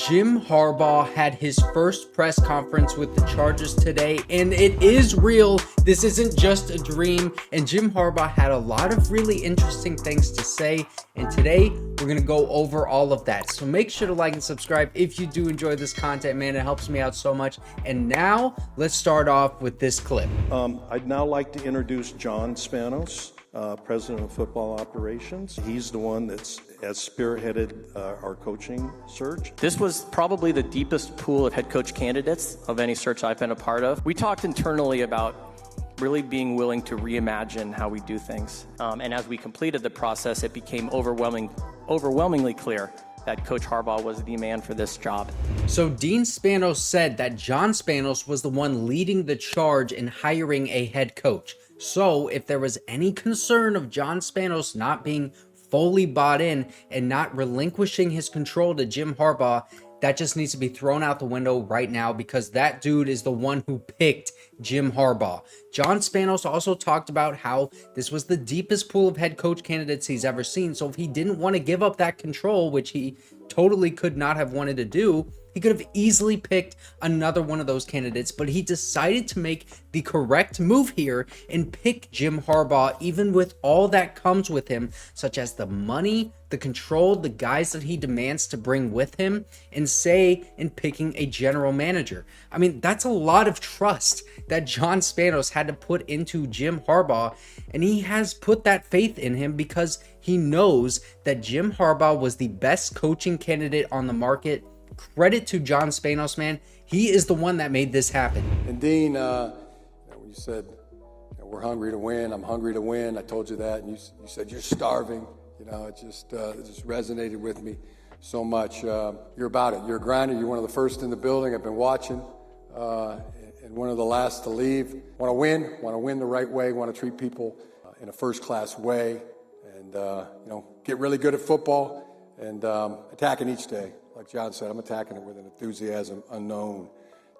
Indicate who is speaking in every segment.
Speaker 1: Jim Harbaugh had his first press conference with the Chargers today, and it is real. This isn't just a dream, and Jim Harbaugh had a lot of really interesting things to say, and today we're going to go over all of that. So make sure to like and subscribe if you do enjoy this content, man. It helps me out so much. And now let's start off with this clip.
Speaker 2: I'd now like to introduce John Spanos, President of Football Operations. He's the one that's spearheaded our coaching search.
Speaker 3: This was probably the deepest pool of head coach candidates of any search I've been a part of. We talked internally about really being willing to reimagine how we do things. And as we completed the process, it became overwhelmingly clear that Coach Harbaugh was the man for this job.
Speaker 1: So Dean Spanos said that John Spanos was the one leading the charge in hiring a head coach. So if there was any concern of John Spanos not being fully bought in and not relinquishing his control to Jim Harbaugh, that just needs to be thrown out the window right now, because that dude is the one who picked Jim Harbaugh. John Spanos also talked about how this was the deepest pool of head coach candidates he's ever seen. So if he didn't want to give up that control, which he totally could not have wanted to do, he could have easily picked another one of those candidates, but he decided to make the correct move here and pick Jim Harbaugh, even with all that comes with him, such as the money, the control, the guys that he demands to bring with him, and say in picking a general manager. I mean, that's a lot of trust that John Spanos had to put into Jim Harbaugh, and he has put that faith in him because he knows that Jim Harbaugh was the best coaching candidate on the market. Credit to John Spanos, man. He is the one that made this happen.
Speaker 4: And Dean, when you said, we're hungry to win, I'm hungry to win, I told you that, and you said you're starving. It just resonated with me so much. You're about it. You're a grinder. You're one of the first in the building. I've been watching, and one of the last to leave. Want to win the right way, want to treat people in a first-class way, and get really good at football, and attacking each day. Like John said, I'm attacking it with an enthusiasm unknown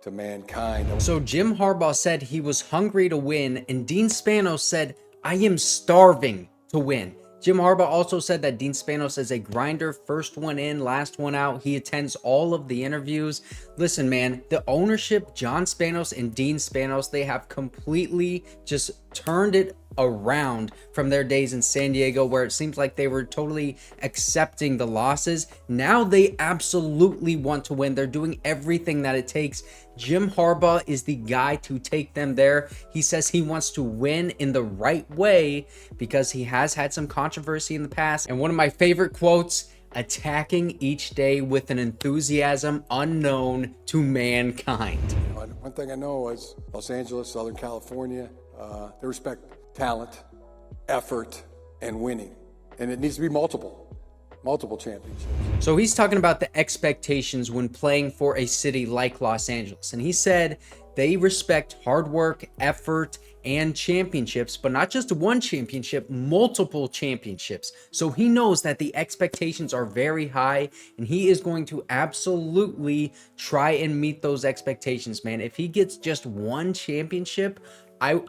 Speaker 4: to mankind.
Speaker 1: So Jim Harbaugh said he was hungry to win, and Dean Spanos said, I am starving to win. Jim Harbaugh also said that Dean Spanos is a grinder, first one in, last one out. He attends all of the interviews. Listen, man, the ownership, John Spanos and Dean Spanos, they have completely just turned it around from their days in San Diego, where it seems like they were totally accepting the losses. Now they absolutely want to win. They're doing everything that it takes. Jim Harbaugh is the guy to take them there. He says he wants to win in the right way because he has had some controversy in the past. And one of my favorite quotes, attacking each day with an enthusiasm unknown to mankind.
Speaker 4: One thing I know is Los Angeles, Southern California, they respect talent, effort, and winning. And it needs to be multiple championships.
Speaker 1: So he's talking about the expectations when playing for a city like Los Angeles. And he said they respect hard work, effort, and championships, but not just one championship, multiple championships. So he knows that the expectations are very high, and he is going to absolutely try and meet those expectations, man. If he gets just one championship, I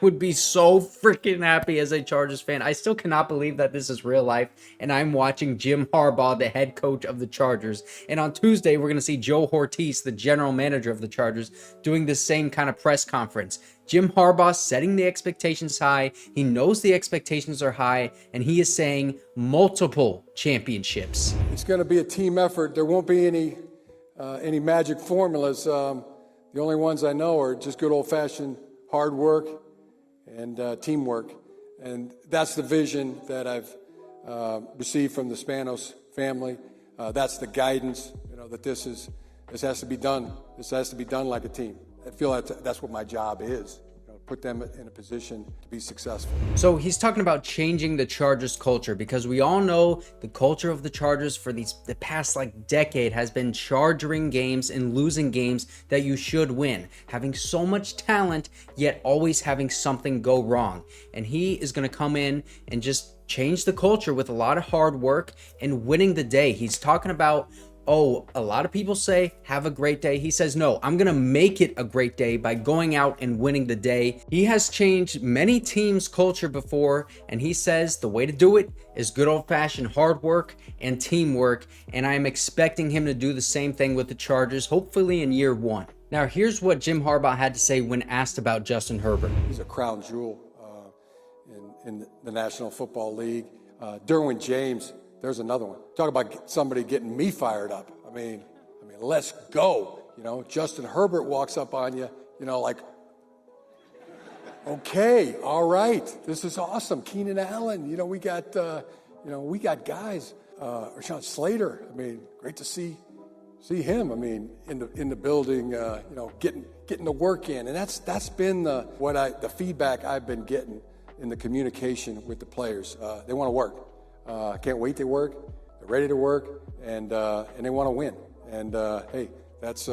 Speaker 1: would be so freaking happy as a Chargers fan. I still cannot believe that this is real life, and I'm watching Jim Harbaugh, the head coach of the Chargers. And on Tuesday, we're going to see Joe Hortiz, the general manager of the Chargers, doing the same kind of press conference. Jim Harbaugh setting the expectations high. He knows the expectations are high, and he is saying multiple championships.
Speaker 4: It's going to be a team effort. There won't be any magic formulas. The only ones I know are just good old-fashioned hard work and teamwork. And that's the vision that I've received from the Spanos family. That's the guidance, that this has to be done. This has to be done like a team. I feel that's what my job is. Put them in a position to be successful.
Speaker 1: So he's talking about changing the Chargers culture, because we all know the culture of the Chargers for the past decade has been charging games and losing games that you should win, having so much talent yet always having something go wrong. And he is going to come in and just change the culture with a lot of hard work and winning the day. He's talking about oh, a lot of people say have a great day. He says, no, I'm going to make it a great day by going out and winning the day. He has changed many teams' culture before, and he says the way to do it is good old-fashioned hard work and teamwork, and I'm expecting him to do the same thing with the Chargers, hopefully in year one. Now, here's what Jim Harbaugh had to say when asked about Justin Herbert.
Speaker 4: He's a crown jewel in the National Football League. Derwin James, there's another one. Talk about somebody getting me fired up. I mean, let's go. You know, Justin Herbert walks up on you, you know, like, okay, all right, this is awesome. Keenan Allen, you know, we got guys. Rashawn Slater, I mean, great to see him. I mean, in the building, you know, getting the work in, and that's been the feedback I've been getting in the communication with the players. They want to work. Can't wait to work. They're ready to work, and they want to win. And hey, that's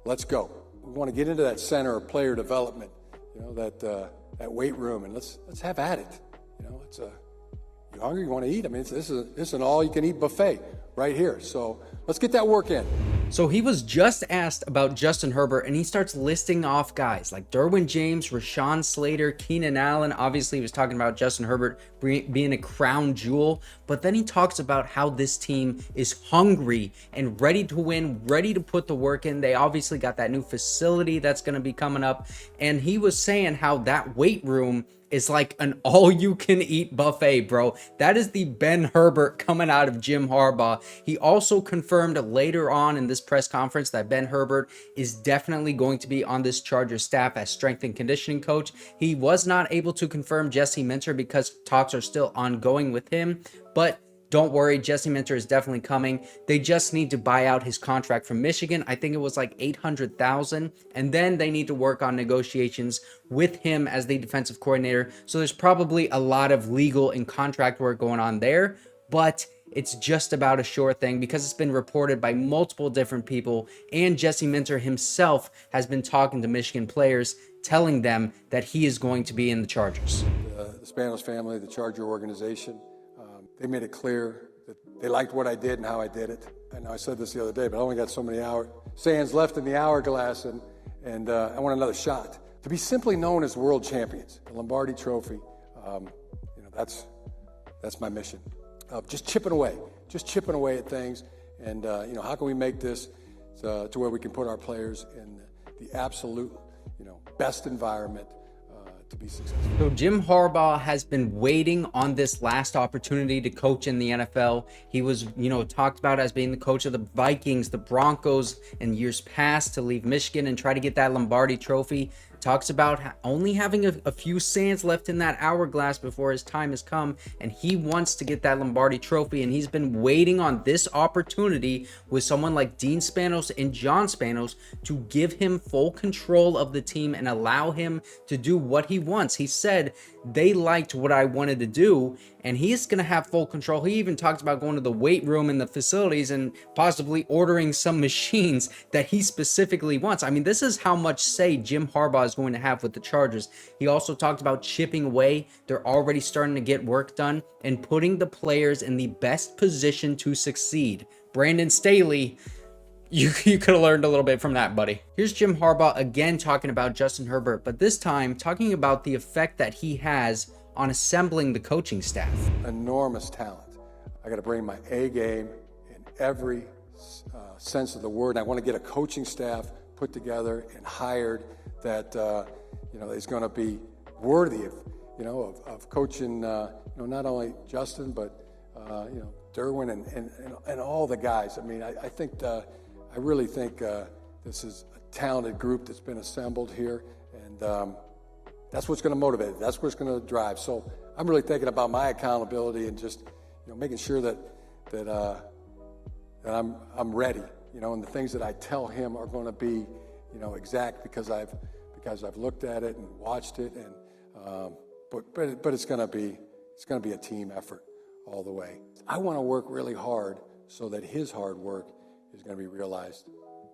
Speaker 4: let's go. We want to get into that center of player development. You know, that weight room, and let's have at it. You know, it's you hungry? You want to eat? I mean, this is an all-you-can-eat buffet right here. So let's get that work in.
Speaker 1: So he was just asked about Justin Herbert, and he starts listing off guys like Derwin James, Rashawn Slater, Keenan Allen. Obviously, he was talking about Justin Herbert being a crown jewel, but then he talks about how this team is hungry and ready to win, ready to put the work in. They obviously got that new facility that's going to be coming up, and he was saying how that weight room is like an all-you-can-eat buffet, bro. That is the Ben Herbert coming out of Jim Harbaugh. He also confirmed later on in this press conference that Ben Herbert is definitely going to be on this Chargers staff as strength and conditioning coach. He was not able to confirm Jesse Minter because talks are still ongoing with him, but don't worry, Jesse Minter is definitely coming. They just need to buy out his contract from Michigan. I think it was like $800,000, and then they need to work on negotiations with him as the defensive coordinator. So there's probably a lot of legal and contract work going on there, but it's just about a sure thing because it's been reported by multiple different people, and Jesse Minter himself has been talking to Michigan players, telling them that he is going to be in the Chargers.
Speaker 4: The Spanos family, the Charger organization, they made it clear that they liked what I did and how I did it. I know I said this the other day, but I only got so many sands left in the hourglass, and I want another shot. To be simply known as world champions, the Lombardi Trophy, you know, that's my mission. Just chipping away at things, and you know, how can we make this to where we can put our players in the absolute, you know, best environment to be successful.
Speaker 1: So Jim Harbaugh has been waiting on this last opportunity to coach in the NFL. He was, you know, talked about as being the coach of the Vikings, the Broncos in years past, to leave Michigan and try to get that Lombardi Trophy. Talks about only having a few sands left in that hourglass before his time has come, and he wants to get that Lombardi Trophy, and he's been waiting on this opportunity with someone like Dean Spanos and John Spanos to give him full control of the team and allow him to do what he wants. He said they liked what I wanted to do, and he's going to have full control. He even talked about going to the weight room in the facilities and possibly ordering some machines that he specifically wants. I mean, this is how much say Jim Harbaugh is going to have with the Chargers. He also talked about chipping away. They're already starting to get work done and putting the players in the best position to succeed. Brandon Staley, you could have learned a little bit from that, buddy. Here's Jim Harbaugh again talking about Justin Herbert, but this time talking about the effect that he has on assembling the coaching staff.
Speaker 4: Enormous talent. I got to bring my A game in every sense of the word. And I want to get a coaching staff put together and hired that you know, is going to be worthy of, you know, of coaching, you know, not only Justin but you know, Derwin and all the guys. I mean, I think I really think this is a talented group that's been assembled here, and that's what's going to motivate it. That's what's going to drive. So I'm really thinking about my accountability and just, you know, making sure that I'm ready, you know, and the things that I tell him are going to be, you know, exact because I've looked at it and watched it, and but it's going to be a team effort all the way. I want to work really hard so that his hard work is going to be realized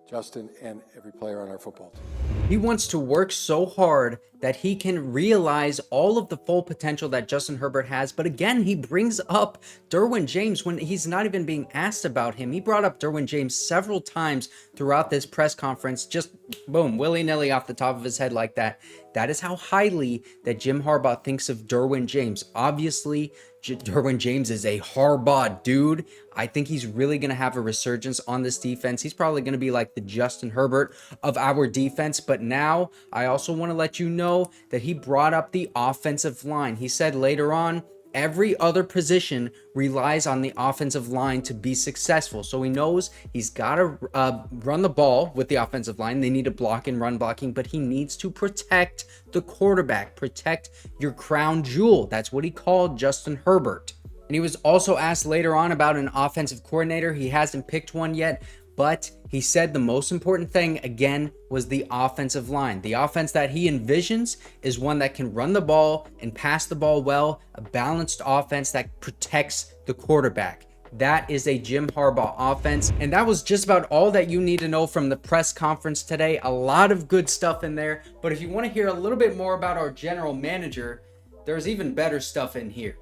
Speaker 4: Justin and every player on our football team.
Speaker 1: He wants to work so hard that he can realize all of the full potential that Justin Herbert has. But again, he brings up Derwin James when he's not even being asked about him. He brought up Derwin James several times throughout this press conference, just boom, willy-nilly off the top of his head like that. That is how highly that Jim Harbaugh thinks of Derwin James. Obviously, Derwin James is a Harbaugh dude. I think he's really going to have a resurgence on this defense. He's probably going to be like the Justin Herbert of our defense. But now I also want to let you know that he brought up the offensive line. He said later on, every other position relies on the offensive line to be successful. So he knows he's got to run the ball with the offensive line. They need to block and run blocking, but he needs to protect the quarterback, protect your crown jewel. That's what he called Justin Herbert. And he was also asked later on about an offensive coordinator. He hasn't picked one yet, but he said the most important thing, again, was the offensive line. The offense that he envisions is one that can run the ball and pass the ball well, a balanced offense that protects the quarterback. That is a Jim Harbaugh offense. And that was just about all that you need to know from the press conference today. A lot of good stuff in there. But if you want to hear a little bit more about our general manager, there's even better stuff in here.